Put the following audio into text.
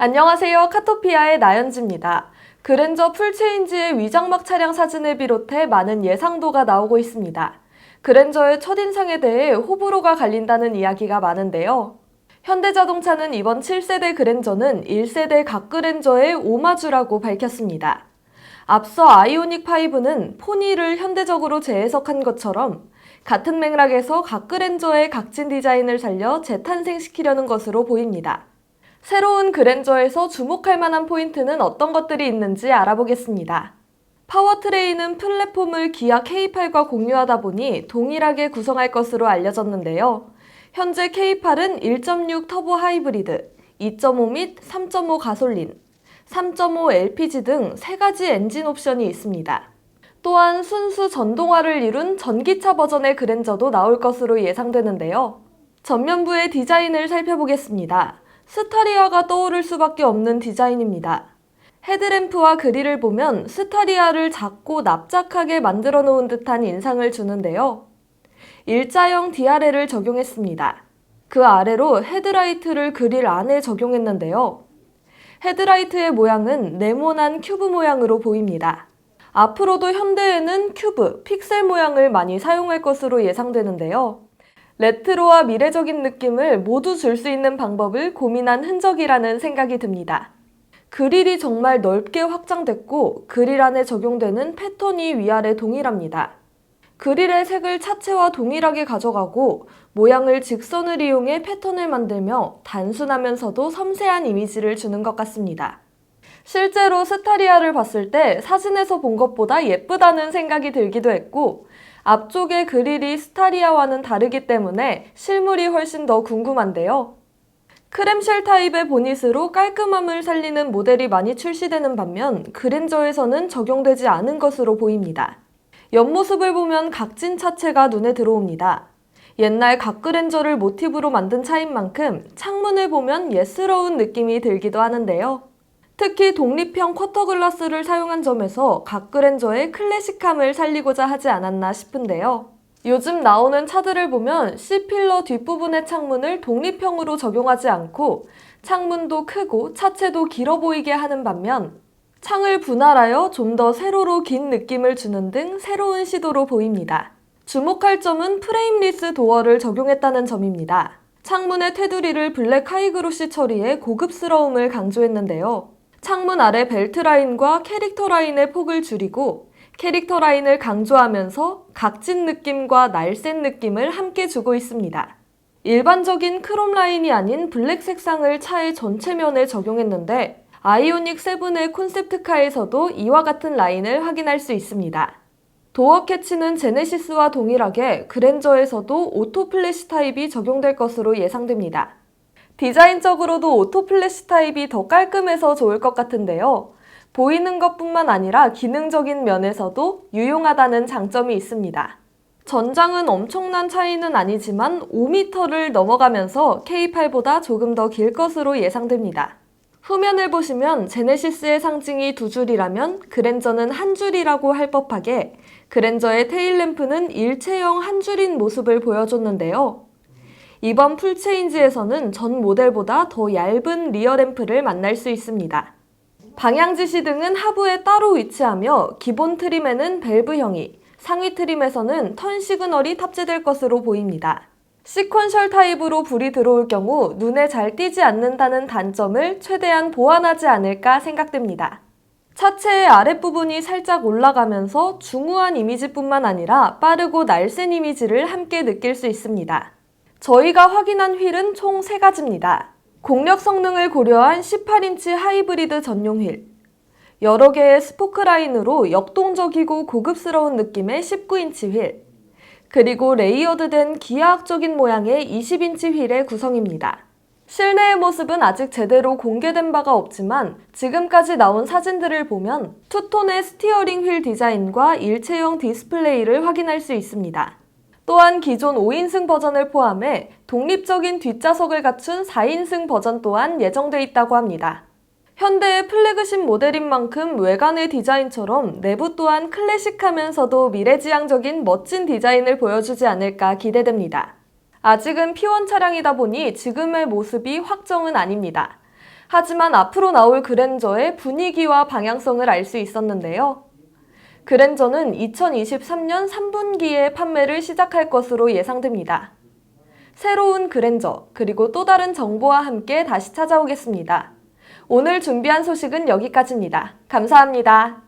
안녕하세요. 카토피아의 나연지입니다. 그랜저 풀체인지의 위장막 차량 사진을 비롯해 많은 예상도가 나오고 있습니다. 그랜저의 첫인상에 대해 호불호가 갈린다는 이야기가 많은데요. 현대자동차는 이번 7세대 그랜저는 1세대 갓그랜저의 오마주라고 밝혔습니다. 앞서 아이오닉5는 포니를 현대적으로 재해석한 것처럼 같은 맥락에서 갓그랜저의 각진 디자인을 살려 재탄생시키려는 것으로 보입니다. 새로운 그랜저에서 주목할 만한 포인트는 어떤 것들이 있는지 알아보겠습니다. 파워트레인은 플랫폼을 기아 K8과 공유하다 보니 동일하게 구성할 것으로 알려졌는데요. 현재 K8은 1.6 터보 하이브리드, 2.5 및 3.5 가솔린, 3.5 LPG 등 3가지 엔진 옵션이 있습니다. 또한 순수 전동화를 이룬 전기차 버전의 그랜저도 나올 것으로 예상되는데요. 전면부의 디자인을 살펴보겠습니다. 스타리아가 떠오를 수밖에 없는 디자인입니다. 헤드램프와 그릴을 보면 스타리아를 작고 납작하게 만들어 놓은 듯한 인상을 주는데요. 일자형 DRL을 적용했습니다. 그 아래로 헤드라이트를 그릴 안에 적용했는데요. 헤드라이트의 모양은 네모난 큐브 모양으로 보입니다. 앞으로도 현대에는 큐브, 픽셀 모양을 많이 사용할 것으로 예상되는데요. 레트로와 미래적인 느낌을 모두 줄 수 있는 방법을 고민한 흔적이라는 생각이 듭니다. 그릴이 정말 넓게 확장됐고 그릴 안에 적용되는 패턴이 위아래 동일합니다. 그릴의 색을 차체와 동일하게 가져가고 모양을 직선을 이용해 패턴을 만들며 단순하면서도 섬세한 이미지를 주는 것 같습니다. 실제로 스타리아를 봤을 때 사진에서 본 것보다 예쁘다는 생각이 들기도 했고 앞쪽의 그릴이 스타리아와는 다르기 때문에 실물이 훨씬 더 궁금한데요. 크램쉘 타입의 보닛으로 깔끔함을 살리는 모델이 많이 출시되는 반면 그랜저에서는 적용되지 않은 것으로 보입니다. 옆모습을 보면 각진 차체가 눈에 들어옵니다. 옛날 갓그랜저를 모티브로 만든 차인 만큼 창문을 보면 예스러운 느낌이 들기도 하는데요. 특히 독립형 쿼터글라스를 사용한 점에서 갓그랜저의 클래식함을 살리고자 하지 않았나 싶은데요. 요즘 나오는 차들을 보면 C필러 뒷부분의 창문을 독립형으로 적용하지 않고 창문도 크고 차체도 길어 보이게 하는 반면 창을 분할하여 좀 더 세로로 긴 느낌을 주는 등 새로운 시도로 보입니다. 주목할 점은 프레임리스 도어를 적용했다는 점입니다. 창문의 테두리를 블랙 하이그로시 처리해 고급스러움을 강조했는데요. 창문 아래 벨트 라인과 캐릭터 라인의 폭을 줄이고 캐릭터 라인을 강조하면서 각진 느낌과 날쌘 느낌을 함께 주고 있습니다. 일반적인 크롬 라인이 아닌 블랙 색상을 차의 전체면에 적용했는데 아이오닉 7의 콘셉트카에서도 이와 같은 라인을 확인할 수 있습니다. 도어 캐치는 제네시스와 동일하게 그랜저에서도 오토 플래시 타입이 적용될 것으로 예상됩니다. 디자인적으로도 오토 플래시 타입이 더 깔끔해서 좋을 것 같은데요. 보이는 것뿐만 아니라 기능적인 면에서도 유용하다는 장점이 있습니다. 전장은 엄청난 차이는 아니지만 5m를 넘어가면서 K8보다 조금 더 길 것으로 예상됩니다. 후면을 보시면 제네시스의 상징이 2줄이라면 그랜저는 1줄이라고 할 법하게 그랜저의 테일램프는 일체형 1줄인 모습을 보여줬는데요. 이번 풀체인지에서는 전 모델보다 더 얇은 리어램프를 만날 수 있습니다. 방향지시등은 하부에 따로 위치하며 기본 트림에는 밸브형이, 상위 트림에서는 턴 시그널이 탑재될 것으로 보입니다. 시퀀셜 타입으로 불이 들어올 경우 눈에 잘 띄지 않는다는 단점을 최대한 보완하지 않을까 생각됩니다. 차체의 아랫부분이 살짝 올라가면서 중후한 이미지뿐만 아니라 빠르고 날쌘 이미지를 함께 느낄 수 있습니다. 저희가 확인한 휠은 총 3가지입니다. 공력 성능을 고려한 18인치 하이브리드 전용 휠, 여러 개의 스포크 라인으로 역동적이고 고급스러운 느낌의 19인치 휠, 그리고 레이어드된 기하학적인 모양의 20인치 휠의 구성입니다. 실내의 모습은 아직 제대로 공개된 바가 없지만 지금까지 나온 사진들을 보면 투톤의 스티어링 휠 디자인과 일체형 디스플레이를 확인할 수 있습니다. 또한 기존 5인승 버전을 포함해 독립적인 뒷좌석을 갖춘 4인승 버전 또한 예정돼 있다고 합니다. 현대의 플래그십 모델인 만큼 외관의 디자인처럼 내부 또한 클래식하면서도 미래지향적인 멋진 디자인을 보여주지 않을까 기대됩니다. 아직은 P1 차량이다 보니 지금의 모습이 확정은 아닙니다. 하지만 앞으로 나올 그랜저의 분위기와 방향성을 알 수 있었는데요. 그랜저는 2023년 3분기에 판매를 시작할 것으로 예상됩니다. 새로운 그랜저, 그리고 또 다른 정보와 함께 다시 찾아오겠습니다. 오늘 준비한 소식은 여기까지입니다. 감사합니다.